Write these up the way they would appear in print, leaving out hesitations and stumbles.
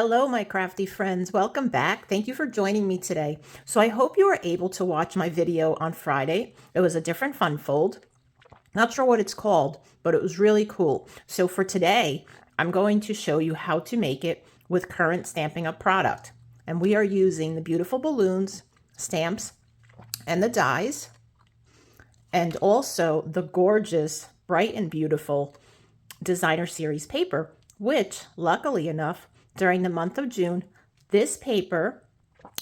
Hello, my crafty friends. Welcome back. Thank you for joining me today. So I hope you were able to watch my video on Friday. It was a different fun fold. Not sure what it's called, but it was really cool. So for today, I'm going to show you how to make it with current Stampin' Up! Product. And we are using the beautiful balloons, stamps, and the dies, and also the gorgeous, bright and beautiful designer series paper, which luckily enough, during the month of June, this paper,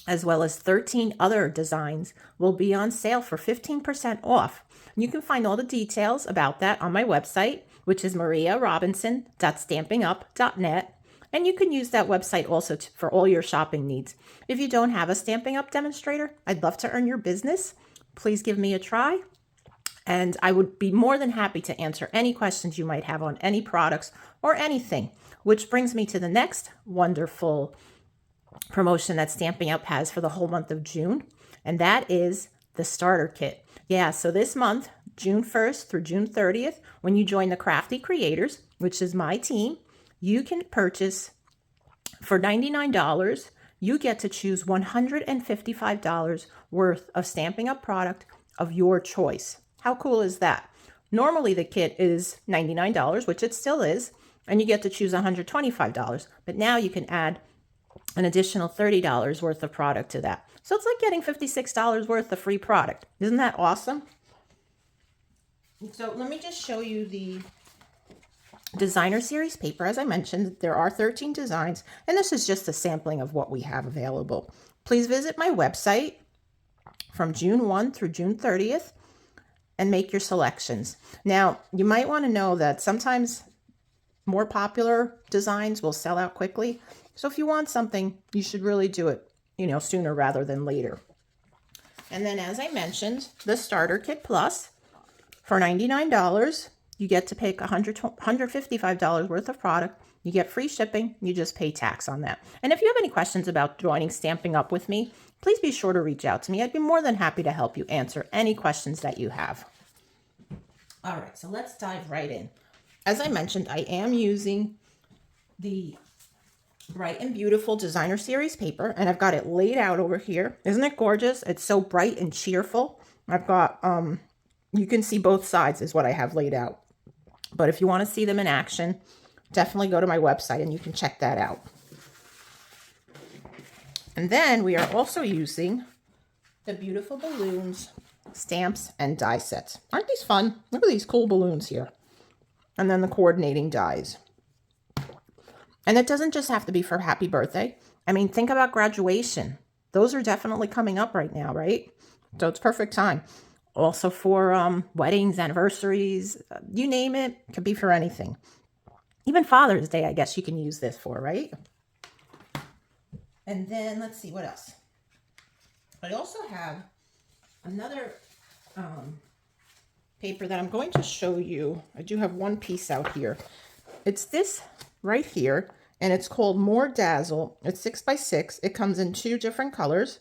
as well as 13 other designs, will be on sale for 15% off. You can find all the details about that on my website, which is mariarobinson.stampingup.net. And you can use that website also for all your shopping needs. If you don't have a Stampin' Up! Demonstrator, I'd love to earn your business. Please give me a try. And I would be more than happy to answer any questions you might have on any products or anything, which brings me to the next wonderful promotion that Stampin' Up! Has for the whole month of June, and that is the starter kit. Yeah, so this month, June 1st through June 30th, when you join the Crafty Creators, which is my team, you can purchase for $99. You get to choose $155 worth of Stampin' Up! Product of your choice. How cool is that? Normally the kit is $99, which it still is, and you get to choose $125. But now you can add an additional $30 worth of product to that. So it's like getting $56 worth of free product. Isn't that awesome? So let me just show you the designer series paper. As I mentioned, there are 13 designs, and this is just a sampling of what we have available. Please visit my website from June 1 through June 30th. And make your selections. Now, you might want to know that sometimes more popular designs will sell out quickly. So if you want something, you should really do it, sooner rather than later. And then, as I mentioned, the Starter Kit Plus for $99, you get to pick $155 worth of product. You get free shipping. You just pay tax on that. And if you have any questions about joining Stampin' Up! With me, please be sure to reach out to me. I'd be more than happy to help you answer any questions that you have. All right, so let's dive right in. As I mentioned, I am using the Bright and Beautiful Designer Series paper, and I've got it laid out over here. Isn't it gorgeous? It's so bright and cheerful. I've got, you can see both sides is what I have laid out. But if you want to see them in action, definitely go to my website and you can check that out. And then we are also using the beautiful balloons, stamps, and die sets. Aren't these fun? Look at these cool balloons here. And then the coordinating dies. And it doesn't just have to be for happy birthday. I mean, think about graduation. Those are definitely coming up right now, right? So it's perfect time. Also for weddings, anniversaries, you name it. It could be for anything. Even Father's Day, I guess you can use this for, right? And then let's see what else. I also have another paper that I'm going to show you. I do have one piece out here. It's this right here, and it's called More Dazzle. It's 6x6. It comes in two different colors,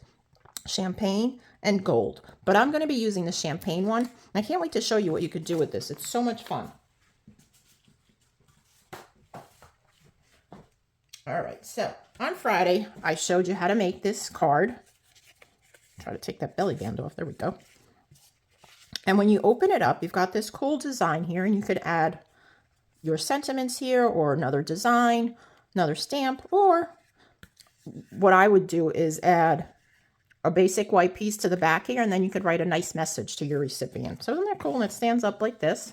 champagne and gold. But I'm going to be using the champagne one. I can't wait to show you what you could do with this. It's so much fun. All right, so on Friday, I showed you how to make this card. Try to take that belly band off. There we go. And when you open it up, you've got this cool design here, and you could add your sentiments here, or another design, another stamp, or what I would do is add a basic white piece to the back here, and then you could write a nice message to your recipient. So isn't that cool? And it stands up like this.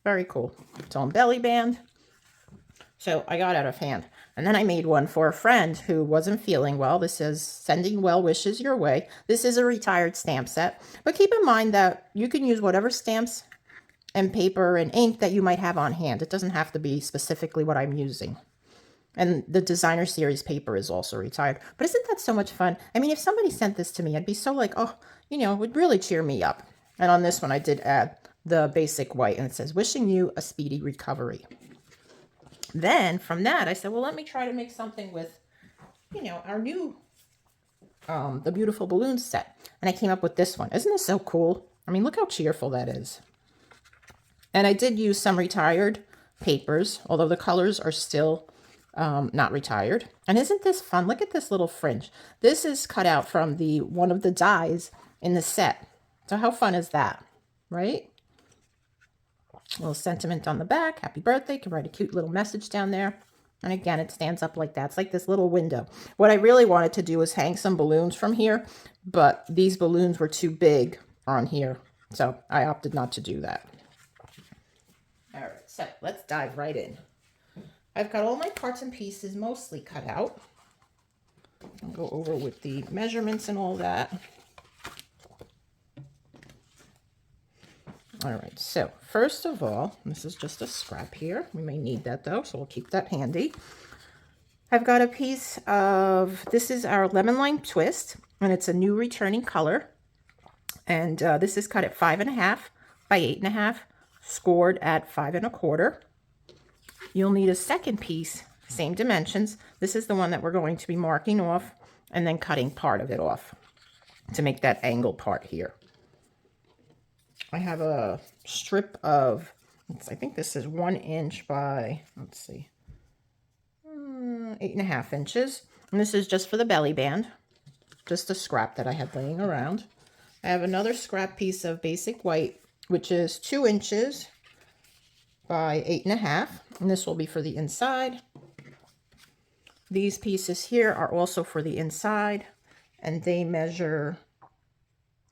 Very cool. It's on belly band. So I got out of hand. And then I made one for a friend who wasn't feeling well. This is Sending Well Wishes Your Way. This is a retired stamp set. But keep in mind that you can use whatever stamps and paper and ink that you might have on hand. It doesn't have to be specifically what I'm using. And the designer series paper is also retired. But isn't that so much fun? I mean, if somebody sent this to me, I'd be so like, oh, it would really cheer me up. And on this one, I did add the basic white, and it says, wishing you a speedy recovery. Then from that, I said, well, let me try to make something with, our new, the beautiful balloons set. And I came up with this one. Isn't this so cool? I mean, look how cheerful that is. And I did use some retired papers, although the colors are still not retired. And isn't this fun? Look at this little fringe. This is cut out from one of the dies in the set. So how fun is that, right? A little sentiment on the back. Happy birthday. You can write a cute little message down there. And again, it stands up like that. It's like this little window. What I really wanted to do was hang some balloons from here, but these balloons were too big on here. So I opted not to do that. All right, so let's dive right in. I've got all my parts and pieces mostly cut out. I'll go over with the measurements and all that. All right, so first of all, this is just a scrap here. We may need that though, so we'll keep that handy. I've got a piece of, this is our lemon lime twist, and it's a new returning color. And this is cut at 5.5 by 8.5, scored at 5 1/4. You'll need a second piece, same dimensions. This is the one that we're going to be marking off and then cutting part of it off to make that angle part here. I have a strip of, I think this is 1 inch by, let's see, 8.5 inches. And this is just for the belly band, just a scrap that I had laying around. I have another scrap piece of basic white, which is 2 inches by 8.5, and this will be for the inside. These pieces here are also for the inside, and they measure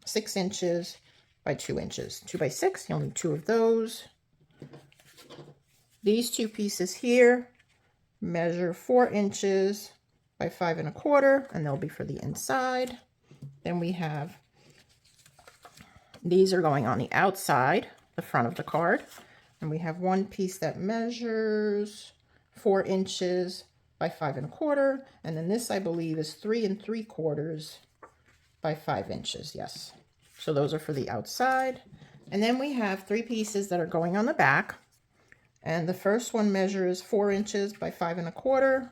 6 inches by 2 inches. 2 by 6, you'll need 2 of those. These 2 pieces here measure 4 inches by 5 1/4, and they'll be for the inside. Then we have, these are going on the outside, the front of the card. And we have one piece that measures 4 inches by 5 1/4. And then this, I believe, is 3 3/4 by 5 inches. Yes. So those are for the outside. And then we have 3 pieces that are going on the back. And the first one measures 4 inches by 5 1/4.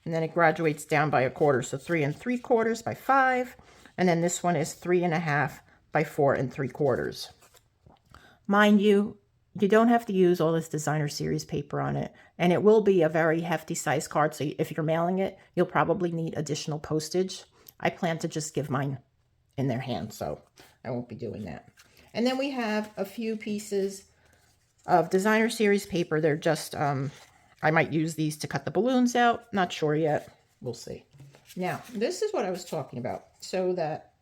And then it graduates down by 1/4. So 3 3/4 by 5. And then this one is 3.5 by 4 3/4. Mind you, you don't have to use all this designer series paper on it, and it will be a very hefty size card, so if you're mailing it, you'll probably need additional postage. I plan to just give mine in their hand, so I won't be doing that. And then we have a few pieces of designer series paper. They're just, I might use these to cut the balloons out. Not sure yet. We'll see. Now, this is what I was talking about. So that,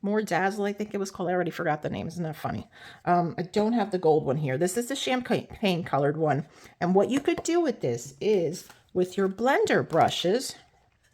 More Dazzle, I think it was called. I already forgot the name. Isn't that funny? I don't have the gold one here. This is the champagne colored one. And what you could do with this is, with your blender brushes,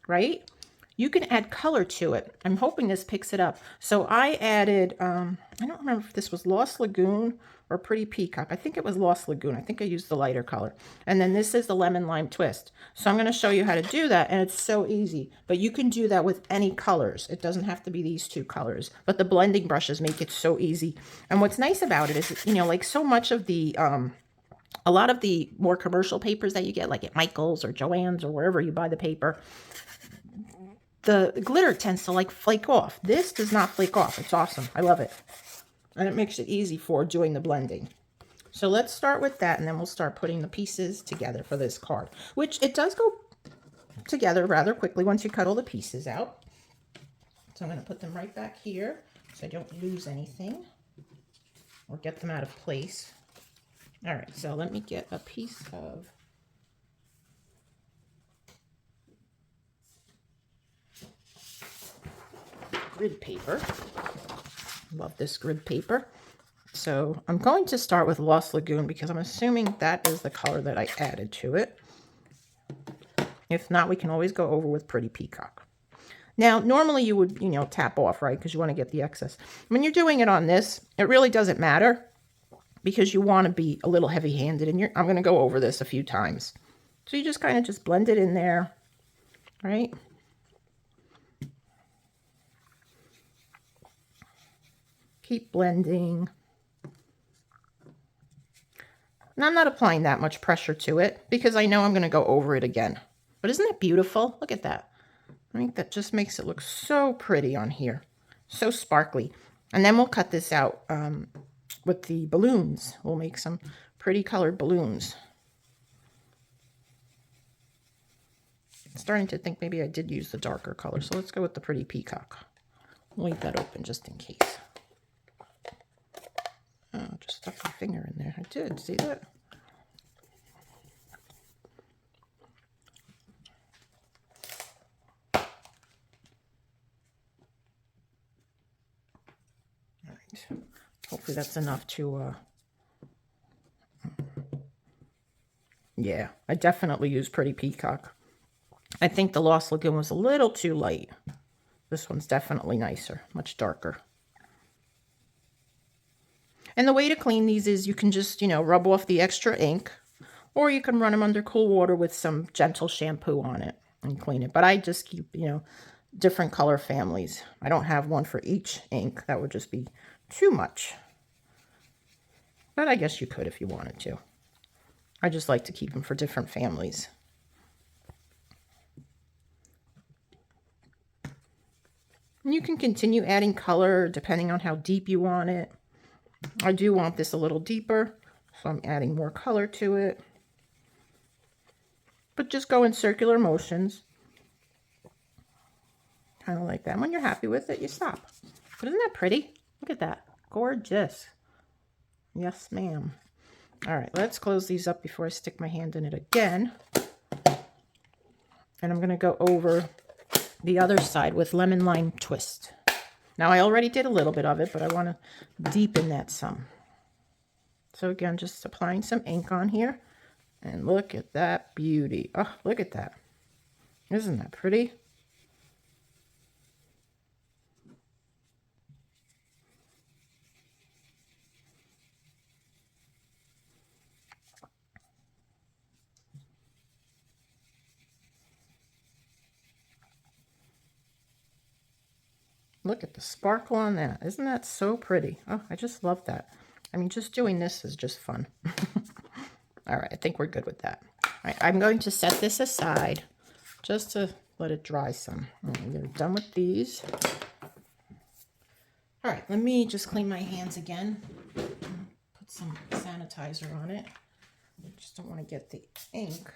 right, you can add color to it. I'm hoping this picks it up. So I added, I don't remember if this was Lost Lagoon or Pretty Peacock. I think it was Lost Lagoon. I think I used the lighter color. And then this is the Lemon Lime Twist. So I'm going to show you how to do that, and it's so easy. But you can do that with any colors. It doesn't have to be these 2 colors. But the blending brushes make it so easy. And what's nice about it is, you know, like so much of the, a lot of the more commercial papers that you get, like at Michael's or Joann's or wherever you buy the paper, the glitter tends to like flake off. This does not flake off. It's awesome. I love it. And it makes it easy for doing the blending. So let's start with that, and then we'll start putting the pieces together for this card, which it does go together rather quickly once you cut all the pieces out. So I'm going to put them right back here so I don't lose anything or get them out of place. All right, so let me get a piece of grid paper. Love this grid paper. So I'm going to start with Lost Lagoon because I'm assuming that is the color that I added to it. If not, we can always go over with Pretty Peacock. Now, normally you would, you know, tap off, right? Because you want to get the excess. When you're doing it on this, it really doesn't matter because you want to be a little heavy-handed. And I'm going to go over this a few times. So you just kind of just blend it in there, right? Keep blending. And I'm not applying that much pressure to it because I know I'm going to go over it again. But isn't that beautiful? Look at that. I think that just makes it look so pretty on here. So sparkly. And then we'll cut this out with the balloons. We'll make some pretty colored balloons. starting to think maybe I did use the darker color. So let's go with the Pretty Peacock. Leave that open just in case. Oh, just stuck my finger in there. I did. See that? All right. Hopefully that's enough to... Yeah, I definitely use Pretty Peacock. I think the Lost Lagoon was a little too light. This one's definitely nicer, much darker. And the way to clean these is you can just, you know, rub off the extra ink, or you can run them under cool water with some gentle shampoo on it and clean it. But I just keep, you know, different color families. I don't have one for each ink. That would just be too much. But I guess you could if you wanted to. I just like to keep them for different families. And you can continue adding color depending on how deep you want it. I do want this a little deeper, so I'm adding more color to it. But just go in circular motions. Kind of like that. When you're happy with it, you stop. But isn't that pretty? Look at that. Gorgeous. Yes, ma'am. All right, let's close these up before I stick my hand in it again. And I'm going to go over the other side with Lemon Lime Twist. Now, I already did a little bit of it, but I want to deepen that some. So again, just applying some ink on here. And look at that beauty. Oh, look at that. Isn't that pretty? Look at the sparkle on that. Isn't that so pretty? Oh, I just love that. I mean, just doing this is just fun. All right, I think we're good with that. All right, I'm going to set this aside just to let it dry some. All right, we're done with these. All right, let me just clean my hands again. Put some sanitizer on it. I just don't want to get the ink.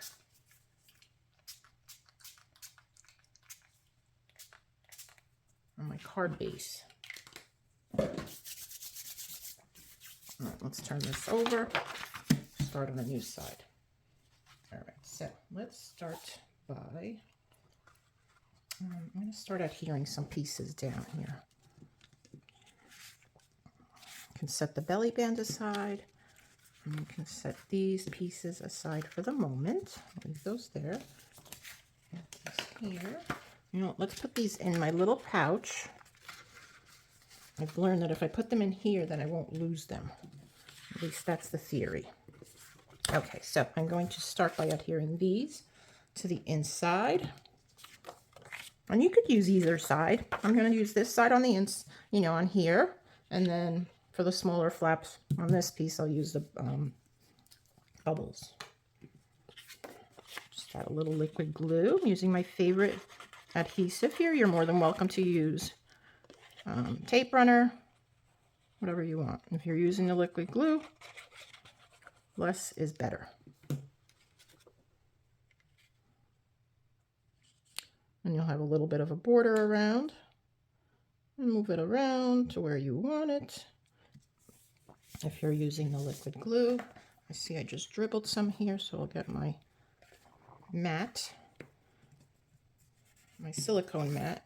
On my card base. All right, let's turn this over. Start on the new side. All right, so let's start by, I'm going to start adhering some pieces down here. You can set the belly band aside. And you can set these pieces aside for the moment. Leave those there. Here. You know, let's put these in my little pouch. I've learned that if I put them in here, then I won't lose them. At least that's the theory. Okay, so I'm going to start by adhering these to the inside. And you could use either side. I'm going to use this side on the on here. And then for the smaller flaps on this piece, I'll use the bubbles. Just add a little liquid glue. I'm using my favorite adhesive here. You're more than welcome to use tape runner, whatever you want. If you're using the liquid glue, less is better. And you'll have a little bit of a border around. And move it around to where you want it. If you're using the liquid glue, I see I just dribbled some here, so I'll get my mat. My silicone mat.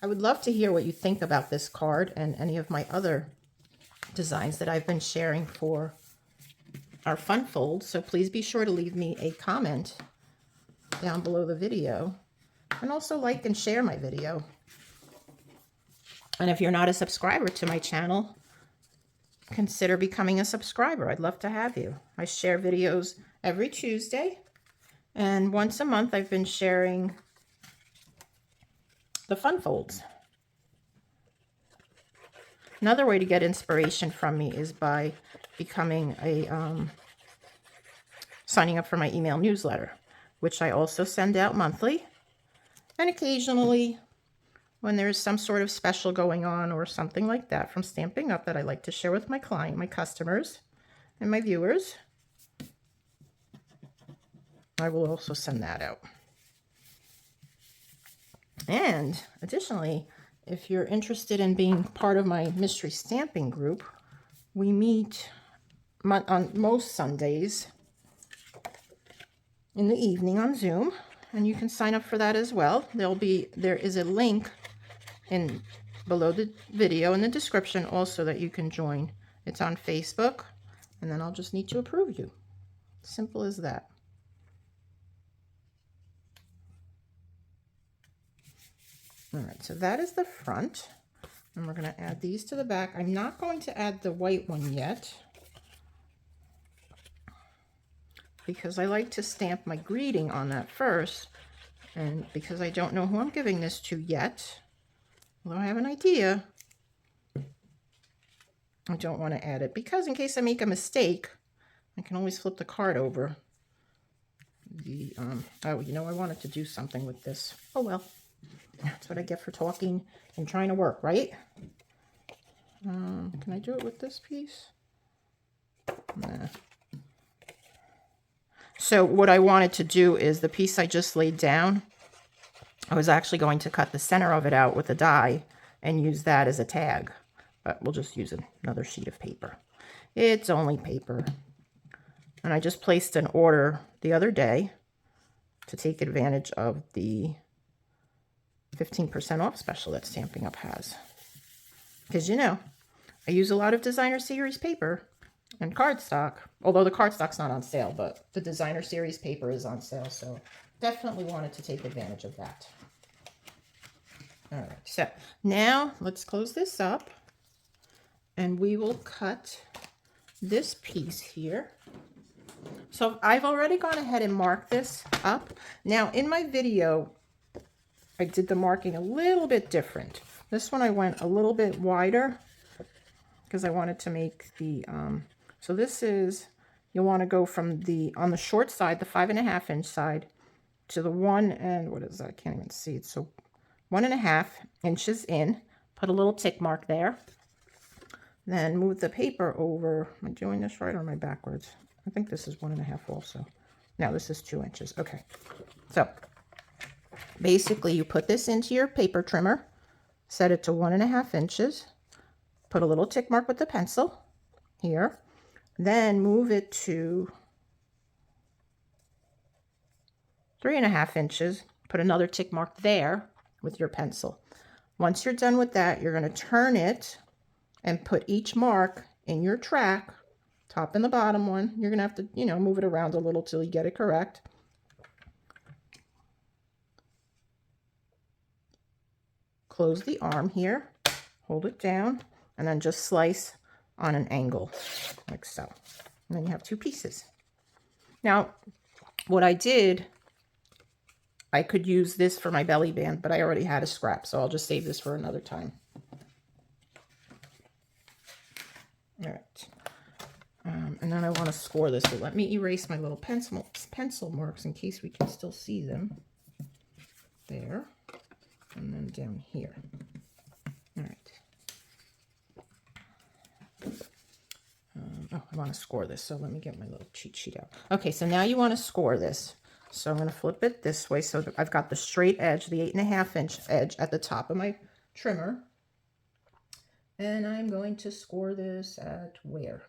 I would love to hear what you think about this card and any of my other designs that I've been sharing for our fun fold. So please be sure to leave me a comment down below the video, and also like and share my video. And if you're not a subscriber to my channel, consider becoming a subscriber. I'd love to have you. I share videos every Tuesday. And once a month, I've been sharing the fun folds. Another way to get inspiration from me is by becoming a, signing up for my email newsletter, which I also send out monthly. And occasionally, when there's some sort of special going on or something like that from Stampin' Up! That I like to share with my client, my customers, and my viewers, I will also send that out. And additionally, if you're interested in being part of my mystery stamping group, we meet on most Sundays in the evening on Zoom, and you can sign up for that as well. There is a link in below the video in the description also that you can join. It's on Facebook, and then I'll just need to approve you. Simple as that. All right, so that is the front, and we're going to add these to the back. I'm not going to add the white one yet because I like to stamp my greeting on that first, and because I don't know who I'm giving this to yet, although I have an idea, I don't want to add it because in case I make a mistake, I can always flip the card over. Oh, you know, I wanted to do something with this. Oh well, that's what I get for talking and trying to work, right? Can I do it with this piece? Nah. So what I wanted to do is the piece I just laid down, I was actually going to cut the center of it out with a die and use that as a tag, but we'll just use another sheet of paper. It's only paper. And I just placed an order the other day to take advantage of the 15% off special that Stampin' Up! Has. Because, you know, I use a lot of designer series paper and cardstock, although the cardstock's not on sale, but the designer series paper is on sale, so definitely wanted to take advantage of that. All right, so now let's close this up, and we will cut this piece here. So I've already gone ahead and marked this up. Now in my video, I did the marking a little bit different. This one I went a little bit wider because I wanted to make the, so this is, you'll want to go from on the short side, the 5.5 inch side, to the 1 and, what is that? I can't even see it. So 1.5 inches in, put a little tick mark there. Then move the paper over. Am I doing this right or am I backwards? I think this is 1.5 also. No, this is 2 inches. Okay. So basically you put this into your paper trimmer, set it to 1.5 inches, put a little tick mark with the pencil here, then move it to 3.5 inches, put another tick mark there with your pencil. Once you're done with that, you're going to turn it and put each mark in your track, top and the bottom one. You're going to have to, you know, move it around a little till you get it correct. Close the arm here, hold it down, and then just slice on an angle like so. And then you have two pieces. Now, what I did, I could use this for my belly band, but I already had a scrap, so I'll just save this for another time. All right. And then I want to score this, so let me erase my little pencil marks in case we can still see them. There. And then down here. All right. Oh, I want to score this, so let me get my little cheat sheet out. Okay, so now you want to score this. So I'm going to flip it this way so that I've got the straight edge, the 8.5 inch edge at the top of my trimmer. And I'm going to score this at where?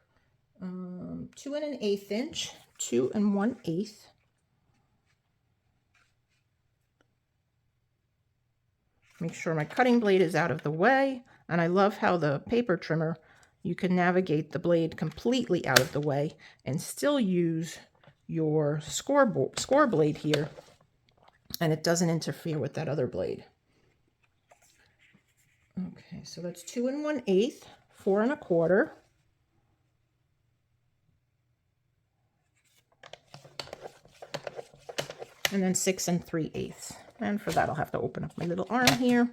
2 1/8 inch, 2 1/8. Make sure my cutting blade is out of the way. And I love how the paper trimmer, you can navigate the blade completely out of the way and still use your score blade here, and it doesn't interfere with that other blade. Okay, so that's 2 1/8, 4 1/4. And then 6 3/8. And for that, I'll have to open up my little arm here.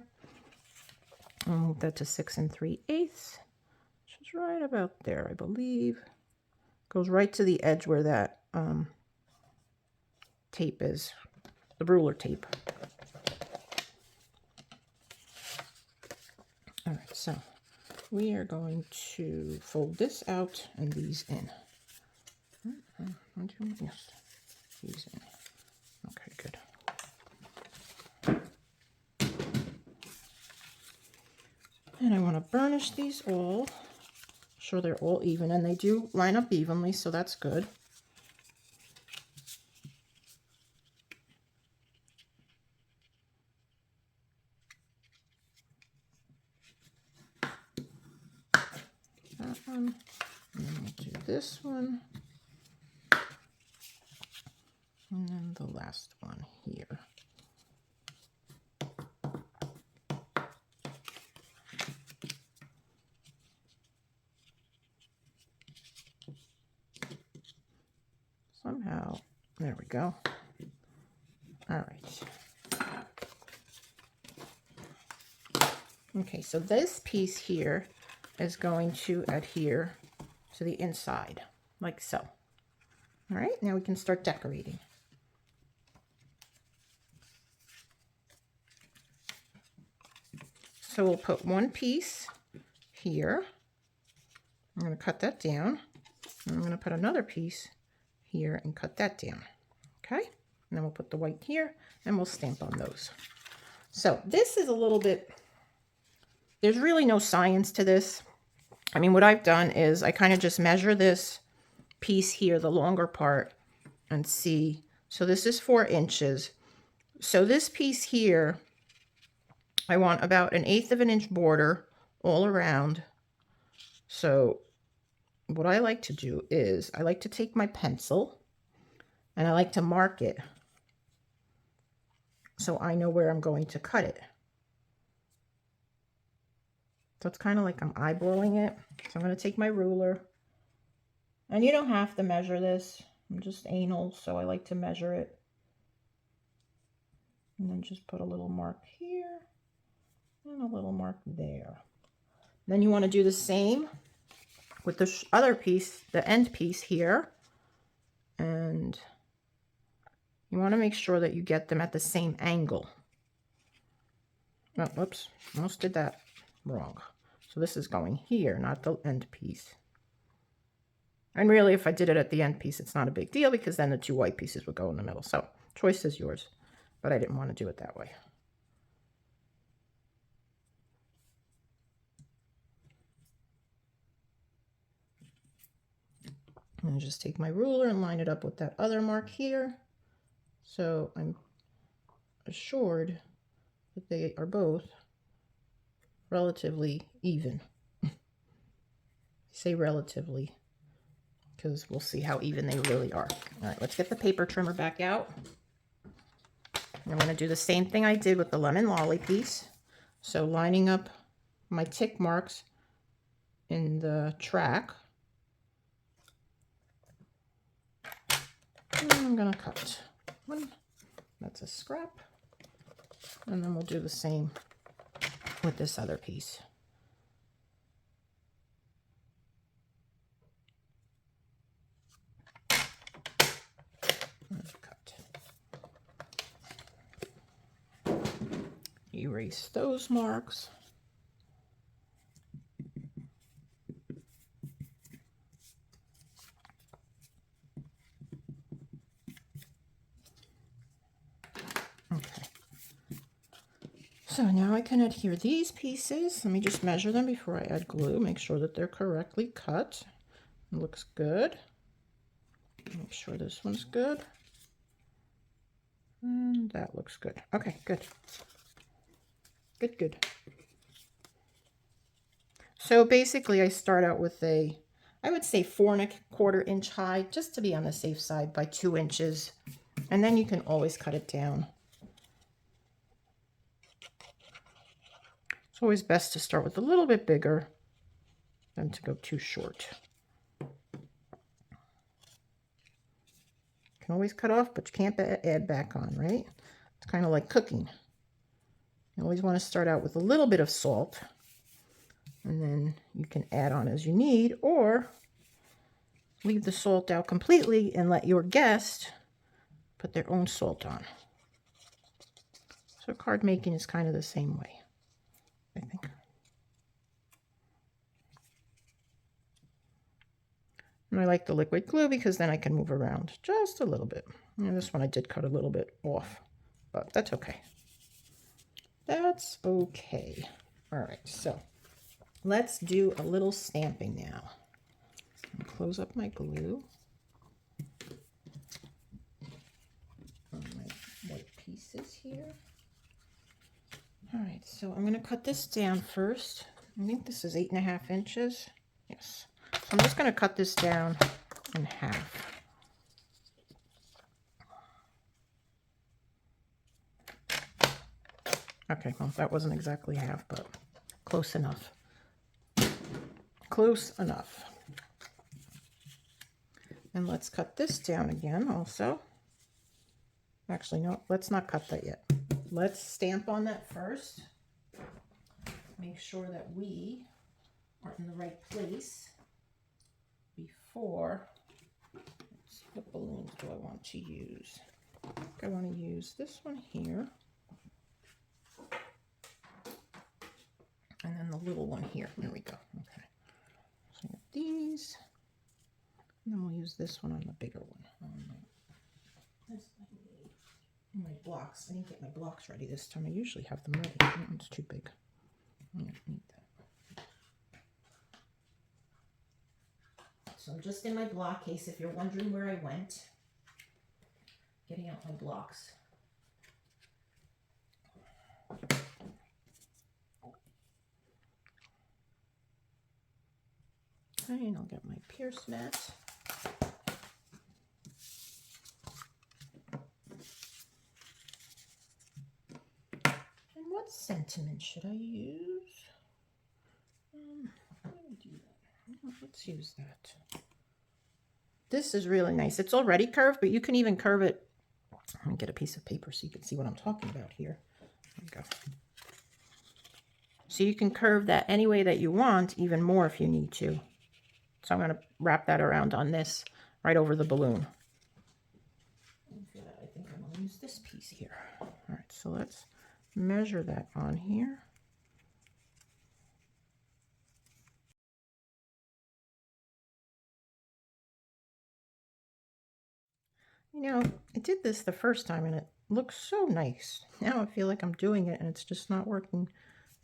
I'll move that to 6 3/8, which is right about there, I believe. Goes right to the edge where that tape is, the ruler tape. All right, so we are going to fold this out and these in. Yes, these in. Okay, good. And I want to burnish these all, sure they're all even, and they do line up evenly, so that's good. That one, and then we'll do this one, and then the last one here. Somehow, there we go. All right. Okay, so this piece here is going to adhere to the inside, like so. All right, now we can start decorating. So we'll put one piece here. I'm going to cut that down. And I'm going to put another piece here and cut that down. Okay, and then we'll put the white here and we'll stamp on those. So this is a little bit, there's really no science to this. I mean, what I've done is I kind of just measure this piece here, the longer part, and see. So this is 4 inches. So this piece here, I want about 1/8 of an inch border all around. So what I like to do is I like to take my pencil and I like to mark it so I know where I'm going to cut it. So it's kind of like I'm eyeballing it. So I'm going to take my ruler, and you don't have to measure this. I'm just anal, so I like to measure it. And then just put a little mark here and a little mark there. Then you want to do the same with the other piece, the end piece here. And you want to make sure that you get them at the same angle. Oh, whoops, almost did that wrong. So this is going here, not the end piece. And really, if I did it at the end piece, it's not a big deal because then the 2 white pieces would go in the middle. So choice is yours, but I didn't want to do it that way. And just take my ruler and line it up with that other mark here. So I'm assured that they are both relatively even. I say relatively because we'll see how even they really are. All right, let's get the paper trimmer back out. And I'm going to do the same thing I did with the lemon lolly piece. So lining up my tick marks in the track. And I'm going to cut one. That's a scrap. And then we'll do the same with this other piece. Cut. Erase those marks. Okay. So now I can adhere these pieces. Let me just measure them before I add glue. Make sure that they're correctly cut. It looks good. Make sure this one's good. And that looks good. Okay, good. Good, good. So basically I start out with a, I would say 4¼ inch high, just to be on the safe side, by 2 inches. And then you can always cut it down. It's always best to start with a little bit bigger than to go too short. You can always cut off, but you can't add back on, right? It's kind of like cooking. You always want to start out with a little bit of salt, and then you can add on as you need, or leave the salt out completely and let your guest put their own salt on. So card making is kind of the same way, I think. And I like the liquid glue because then I can move around just a little bit. And this one I did cut a little bit off, but that's okay. That's okay. All right, so let's do a little stamping now. Close up my glue on my white pieces here. All right, so I'm going to cut this down first. I think this is 8.5 inches. Yes. So I'm just going to cut this down in half. Okay, well, that wasn't exactly half, but close enough. Close enough. And let's cut this down again also. Actually, no, let's not cut that yet. Let's stamp on that first. Make sure that we are in the right place before. Let's see, what balloons do I want to use? I think I want to use this one here. And then the little one here. There we go. Okay. So these. And then we'll use this one on the bigger one. My blocks. I didn't get my blocks ready this time. I usually have them ready. That one's too big. I don't need that. So I'm just in my block case if you're wondering where I went. Getting out my blocks. Okay, and I'll get my Pierce mat. What sentiment should I use? Let me do that. Let's use that. This is really nice. It's already curved, but you can even curve it. Let me get a piece of paper so you can see what I'm talking about here. There we go. So you can curve that any way that you want, even more if you need to. So I'm going to wrap that around on this, right over the balloon. I think I'm going to use this piece here. All right, so let's measure that on here. You know, I did this the first time and it looks so nice. Now I feel like I'm doing it and it's just not working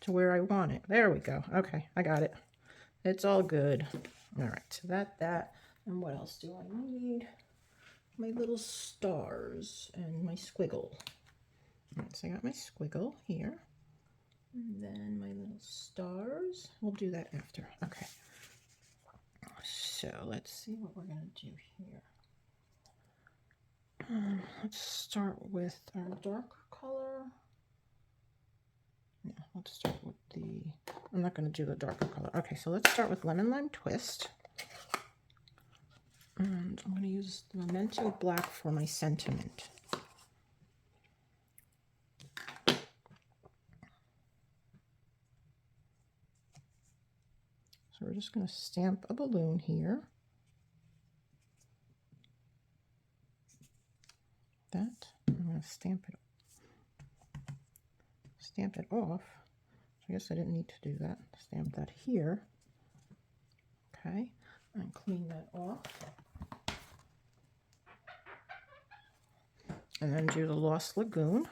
to where I want it. There we go. Okay, I got it. It's all good. All right, so that. And what else do I need? My little stars and my squiggle. All right, so I got my squiggle here. And then my little stars. We'll do that after. Okay. So let's see what we're going to do here. Let's start with our dark color. Yeah, let's start with the, I'm not going to do the darker color. Okay, so let's start with Lemon Lime Twist. And I'm going to use the Memento Black for my sentiment. So we're just going to stamp a balloon here. That, I'm going to stamp it off. I guess I didn't need to do that. Stamp that here. Okay, and clean that off. And then do the Lost Lagoon.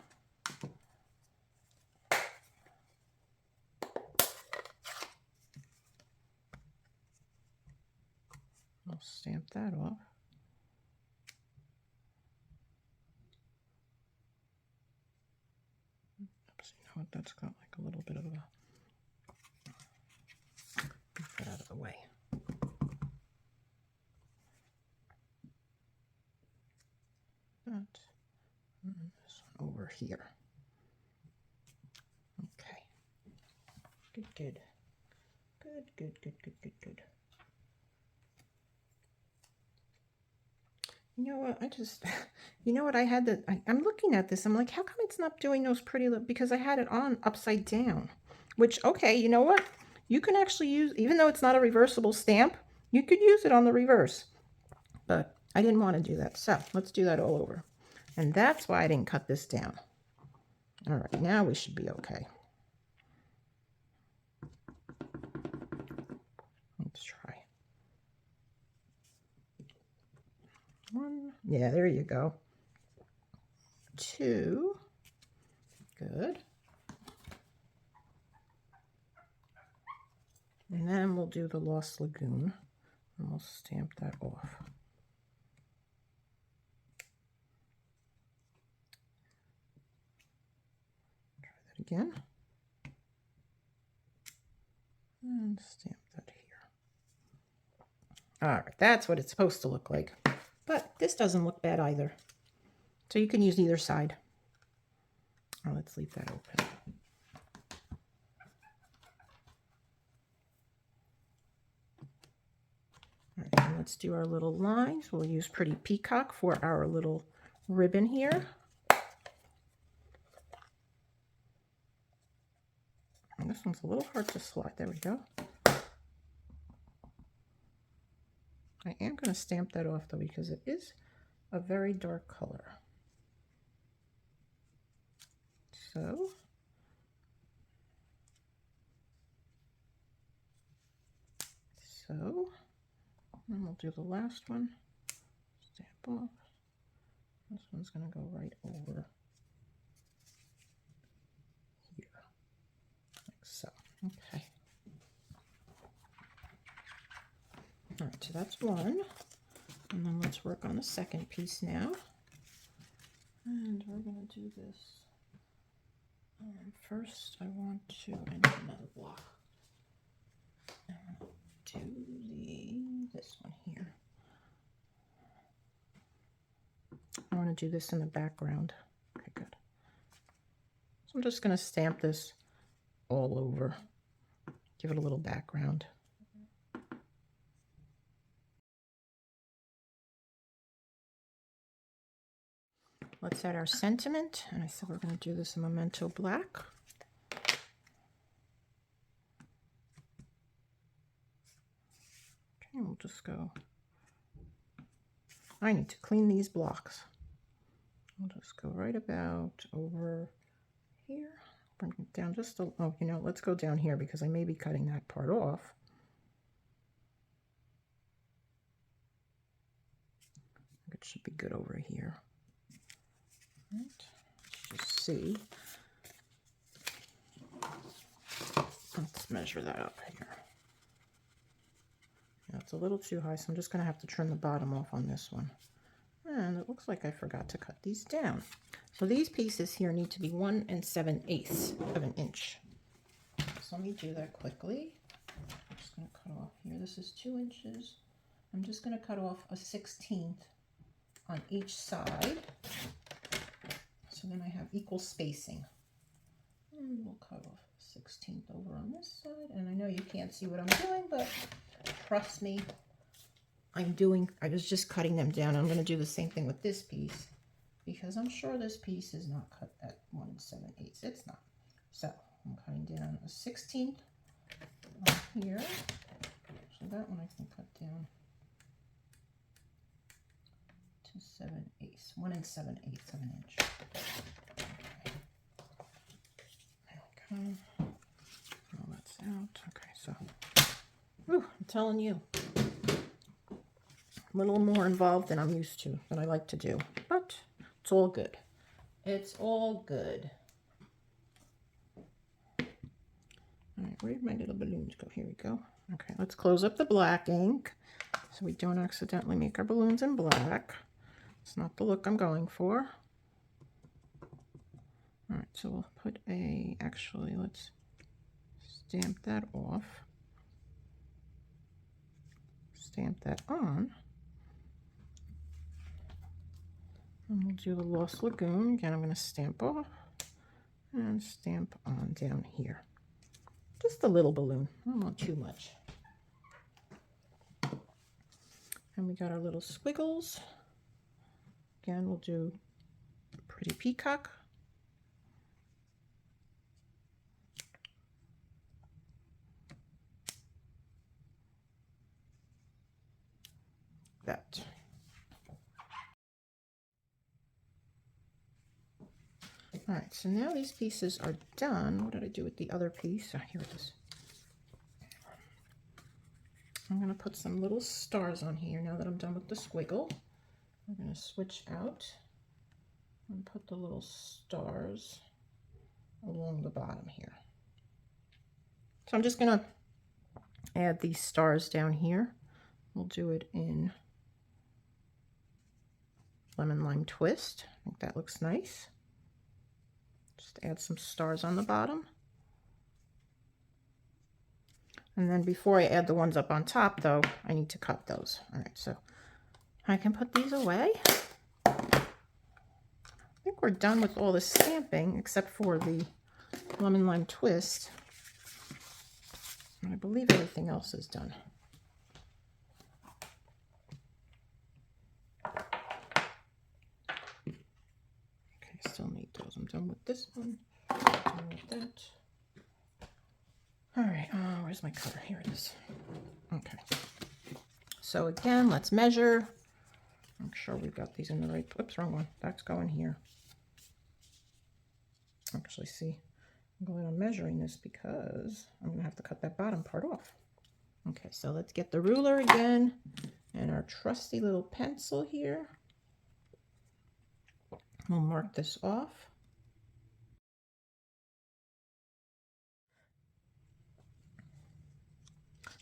I'll stamp that off. Oops, you know what? That's got like a little bit of a... Get that out of the way. That. And this one over here. Okay. Good, good. Good, good, good, good, good, good. You know what, you know what, I had that, I'm looking at this, I'm like, how come it's not doing those pretty, because I had it on upside down, which, okay, you know what, you can actually use, even though it's not a reversible stamp, you could use it on the reverse, but I didn't want to do that, so let's do that all over, and that's why I didn't cut this down. All right, now we should be okay. Let's try. 1. Yeah, there you go. 2. Good. And then we'll do the Lost Lagoon, and we'll stamp that off. Try that again. And stamp that here. All right, that's what it's supposed to look like. But this doesn't look bad either. So you can use either side. Oh, let's leave that open. All right, and let's do our little lines. We'll use Pretty Peacock for our little ribbon here. And this one's a little hard to slide. There we go. I am going to stamp that off though because it is a very dark color. So and we'll do the last one. Stamp off. This one's going to go right over here, like so. Okay. All right, so that's one. And then let's work on the second piece now. And we're going to do this. First, I want to enter another block. Do this one here. I want to do this in the background. Okay, good. So I'm just going to stamp this all over. Give it a little background. Let's add our sentiment, and I said we're going to do this in Memento Black. Okay, we'll just go. I need to clean these blocks. I'll just go right about over here. Bring it down just a, oh, you know, let's go down here because I may be cutting that part off. It should be good over here. Right. Let's just see. Let's measure that up here. Yeah, it's a little too high, so I'm just going to have to trim the bottom off on this one. And it looks like I forgot to cut these down. So these pieces here need to be 1 7/8 of an inch. So let me do that quickly. I'm just going to cut off here. This is 2 inches. I'm just going to cut off a 1/16 on each side. So then I have equal spacing. And we'll cut off a 1/16 over on this side. And I know you can't see what I'm doing, but trust me, I was just cutting them down. I'm going to do the same thing with this piece because I'm sure this piece is not cut at 1 7/8. It's not. So I'm cutting down a 1/16 here. So that one I can cut down to 7/8, 1 7/8 of an inch. Okay. There we go. All that's out. Okay, so whew, I'm telling you, a little more involved than I'm used to, that I like to do, but it's all good. It's all good. All right, where did my little balloons go? Here we go. Okay, let's close up the black ink so we don't accidentally make our balloons in black. It's not the look I'm going for. All right, so we'll put actually, let's stamp that off. Stamp that on. And we'll do the Lost Lagoon. Again, I'm going to stamp off and stamp on down here. Just a little balloon. I don't want too much. And we got our little squiggles. Again, we'll do Pretty Peacock. That. All right, so now these pieces are done. What did I do with the other piece? Oh, here it is. I'm going to put some little stars on here now that I'm done with the squiggle. we're going to switch out and put the little stars along the bottom here. So I'm just going to add these stars down here. We'll do it in Lemon Lime Twist. I think that looks nice. Just add some stars on the bottom. And then before I add the ones up on top, though, I need to cut those. All right, so I can put these away. I think we're done with all the stamping except for the Lemon Lime Twist. And I believe everything else is done. Okay, still need those. I'm done with this one. Done with that. All right, where's my cutter? Here it is. Okay. So again, let's measure. Make sure we've got these in the right, oops, wrong one. That's going here. Actually, see, I'm going on measuring this because I'm going to have to cut that bottom part off. Okay, so let's get the ruler again and our trusty little pencil here. We'll mark this off.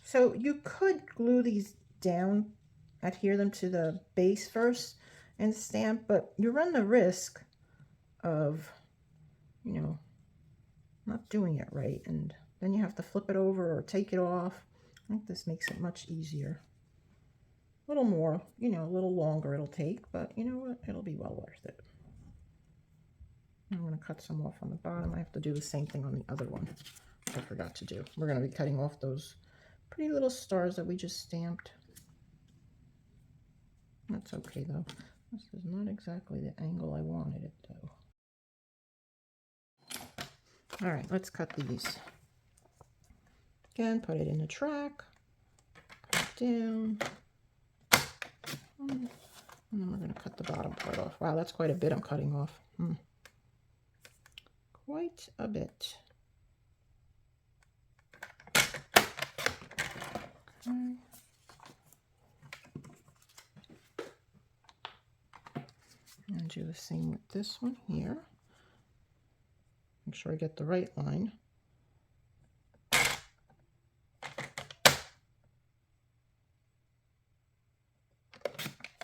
So you could glue these down, adhere them to the base first and stamp, but you run the risk of, you know, not doing it right, and then you have to flip it over or take it off. I think this makes it much easier. A little more, you know, a little longer it'll take, but you know what? It'll be well worth it. I'm going to cut some off on the bottom. I have to do the same thing on the other one, which I forgot to do. We're going to be cutting off those pretty little stars that we just stamped. That's okay though. This is not exactly the angle I wanted it though. All right, let's cut these. Again, put it in the track, cut it down, and then we're going to cut the bottom part off. Wow, that's quite a bit I'm cutting off. Quite a bit. Okay. And do the same with this one here. Make sure I get the right line.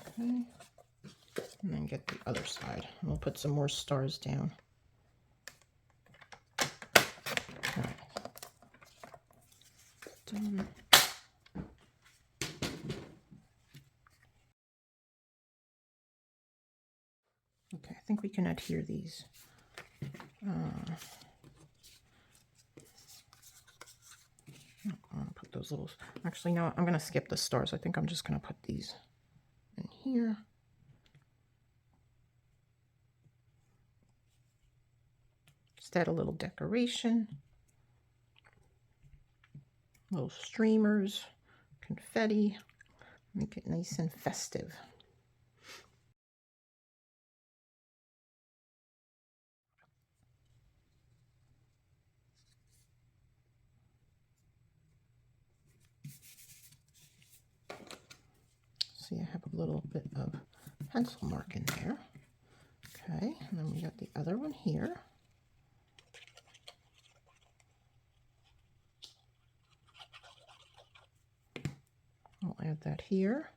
Okay. And then get the other side. And we'll put some more stars down. All right. Done. Okay, I think we can adhere these. I'm going to put those little, actually no, I'm going to skip the stars. I think I'm just going to put these in here. Just add a little decoration. Little streamers, confetti, make it nice and festive. See, I have a little bit of pencil mark in there. Okay, and then we got the other one here. I'll add that here.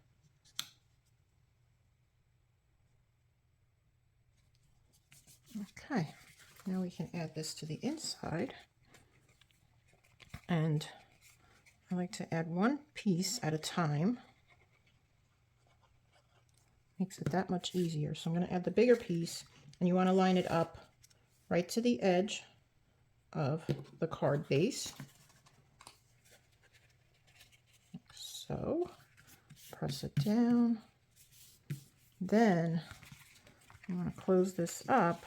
Okay, now we can add this to the inside. And I like to add one piece at a time. Makes it that much easier. So I'm going to add the bigger piece, and you want to line it up right to the edge of the card base. So press it down. Then you want to close this up,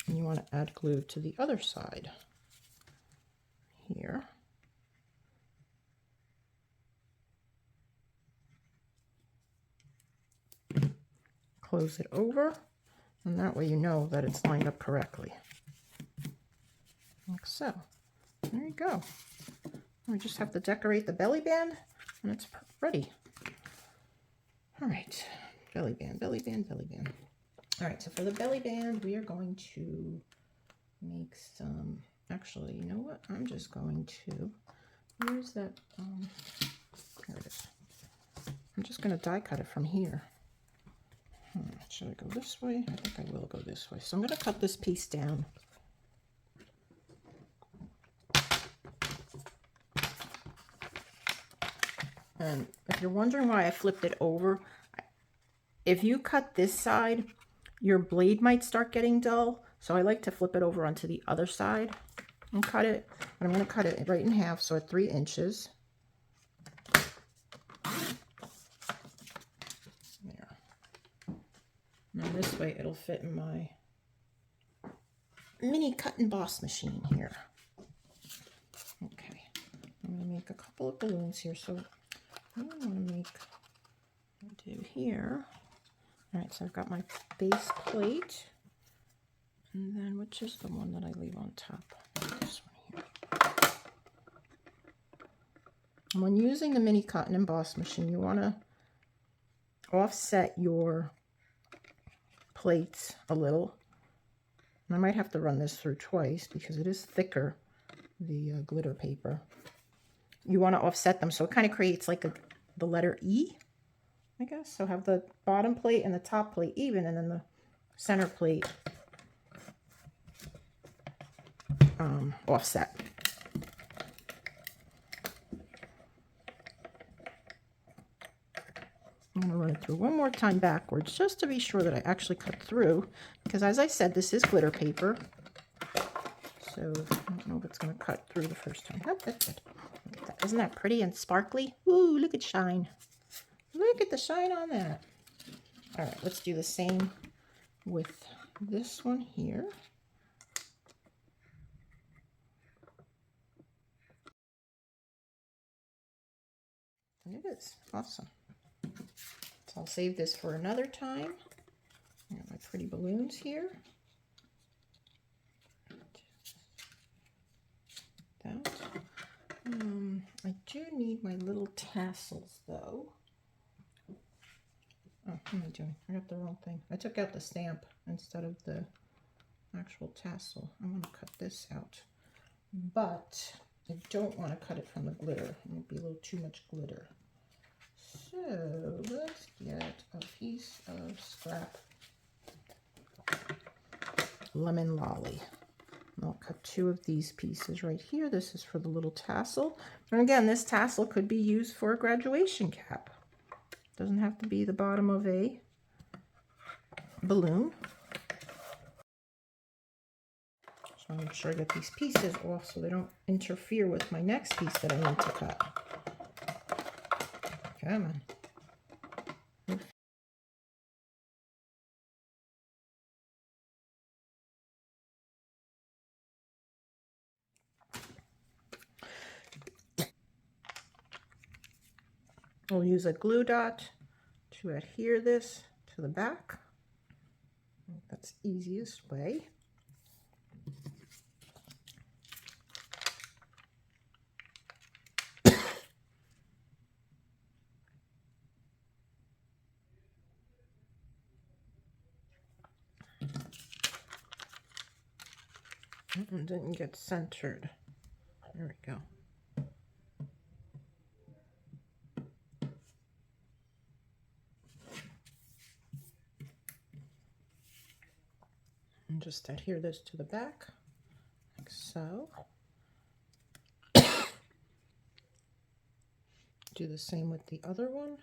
and you want to add glue to the other side here. Close it over, and that way you know that it's lined up correctly. Like so. There you go. We just have to decorate the belly band, and it's ready. All right, belly band, belly band, belly band. All right, so for the belly band, we are going to make some, actually, you know what? I'm just going to, where's that, here it is. I'm just going to die cut it from here. Should I go this way? I think I will go this way. So I'm going to cut this piece down. And if you're wondering why I flipped it over, if you cut this side, your blade might start getting dull. So I like to flip it over onto the other side and cut it. But I'm going to cut it right in half, so at 3 inches. There. Now this way it'll fit in my mini cut and emboss machine here. Okay, I'm going to make a couple of balloons here. So I want to make, do here. All right, so I've got my base plate. And then which is the one that I leave on top? This one here. And when using the mini cut and emboss machine, you want to offset your plates a little. And I might have to run this through twice because it is thicker, the glitter paper. You want to offset them so it kind of creates like the letter E, I guess. So have the bottom plate and the top plate even, and then the center plate offset. I'm going to run it through one more time backwards just to be sure that I actually cut through, because as I said, this is glitter paper. So I don't know if it's going to cut through the first time. Oh, that's good. Look at that. Isn't that pretty and sparkly? Ooh, look at shine. Look at the shine on that. All right, let's do the same with this one here. And it is awesome. So I'll save this for another time. I got my pretty balloons here. That. I do need my little tassels though. Oh, what am I doing? I got the wrong thing. I took out the stamp instead of the actual tassel. I'm going to cut this out. But I don't want to cut it from the glitter. It might be a little too much glitter. So let's get a piece of scrap lemon lolly. And I'll cut 2 of these pieces right here. This is for the little tassel. And again, this tassel could be used for a graduation cap. Doesn't have to be the bottom of a balloon. So I'll make sure I get these pieces off so they don't interfere with my next piece that I need to cut. Come on. We'll use a glue dot to adhere this to the back. That's the easiest way. And didn't get centered. There we go. And just adhere this to the back, like so. Do the same with the other one.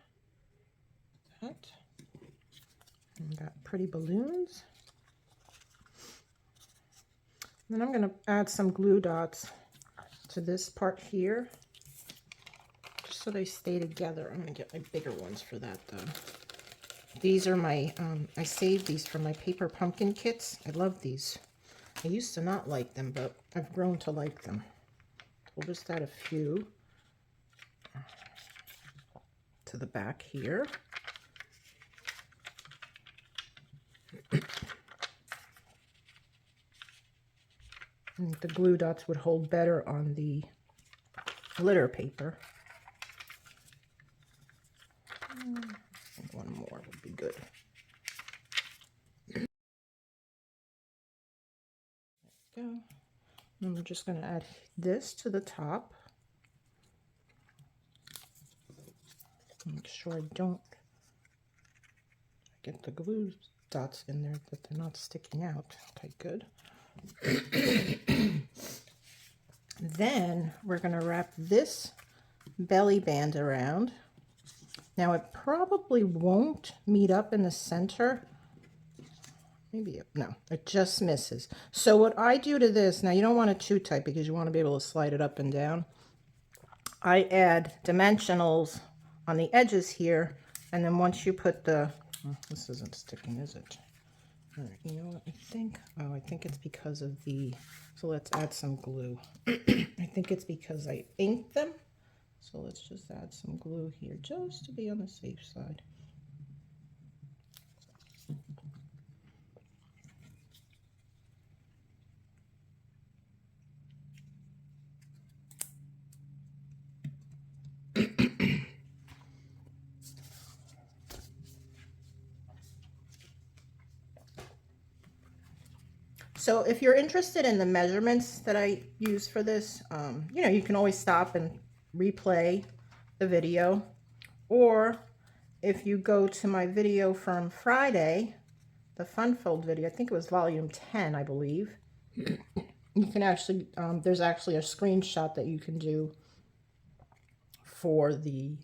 That. And got pretty balloons. Then I'm going to add some glue dots to this part here, just so they stay together. I'm going to get my bigger ones for that though. These are my, I saved these from my paper pumpkin kits. I love these. I used to not like them, but I've grown to like them. We'll just add a few to the back here. And the glue dots would hold better on the glitter paper. And one good. There we go. And we're just going to add this to the top. Make sure I don't get the glue dots in there, that they're not sticking out. Okay, good. Then we're going to wrap this belly band around. Now it probably won't meet up in the center. Maybe, no, it just misses. So what I do to this, now you don't want it too tight because you want to be able to slide it up and down. I add dimensionals on the edges here, and then once you put the, oh, this isn't sticking, is it? All right, you know what I think? Oh, I think it's because of the, so let's add some glue. I think it's because I inked them. So let's just add some glue here just to be on the safe side. So if you're interested in the measurements that I use for this, you know, you can always stop and replay the video. Or if you go to my video from Friday, the Fun Fold video, I think it was volume 10, I believe, you can actually, there's actually a screenshot that you can do for the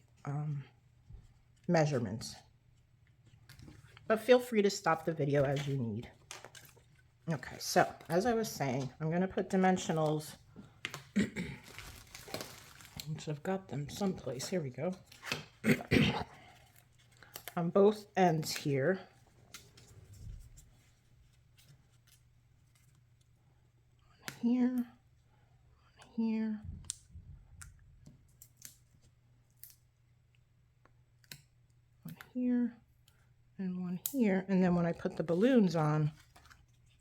measurements. But feel free to stop the video as you need. Okay, so as I was saying, I'm going to put dimensionals, which I've got them someplace. Here we go. On both ends here. Here, here, one here, and one here. And then when I put the balloons on,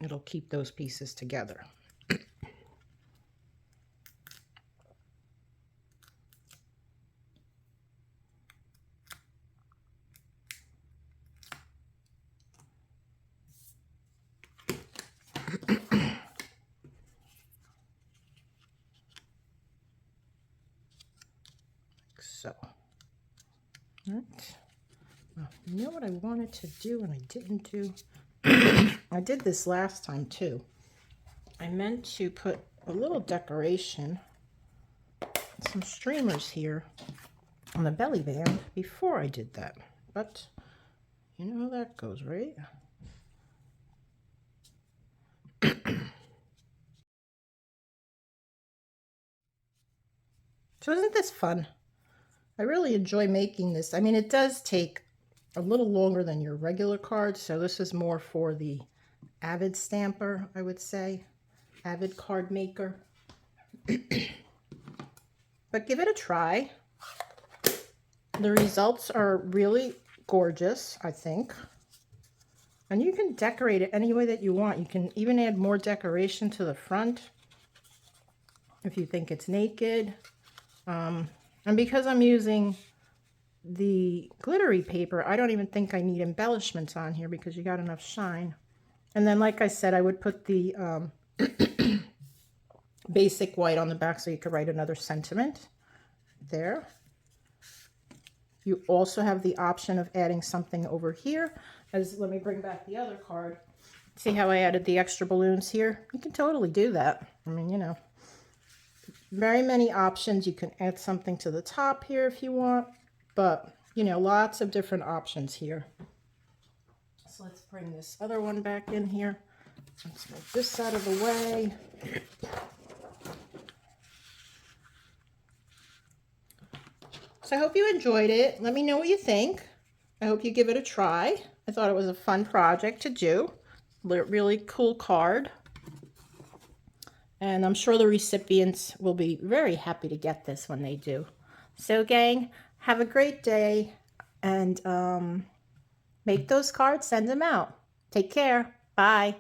it'll keep those pieces together. So, all right. Oh, you know what I wanted to do and I didn't do? I did this last time too. I meant to put a little decoration, some streamers here on the belly band before I did that. But you know how that goes, right? So isn't this fun? I really enjoy making this. I mean, it does take a little longer than your regular card, so this is more for the avid stamper, I would say, avid card maker. But give it a try. The results are really gorgeous, I think. And you can decorate it any way that you want. You can even add more decoration to the front if you think it's naked. And because I'm using the glittery paper, I don't even think I need embellishments on here because you got enough shine. And then, like I said, I would put the basic white on the back so you could write another sentiment there. You also have the option of adding something over here. Let me bring back the other card. See how I added the extra balloons here? You can totally do that. I mean, you know, very many options. You can add something to the top here if you want, but you know, lots of different options here. So let's bring this other one back in here. Let's move this out of the way. So I hope you enjoyed it. Let me know what you think. I hope you give it a try. I thought it was a fun project to do. Really cool card. And I'm sure the recipients will be very happy to get this when they do. So gang, have a great day and make those cards, send them out. Take care. Bye.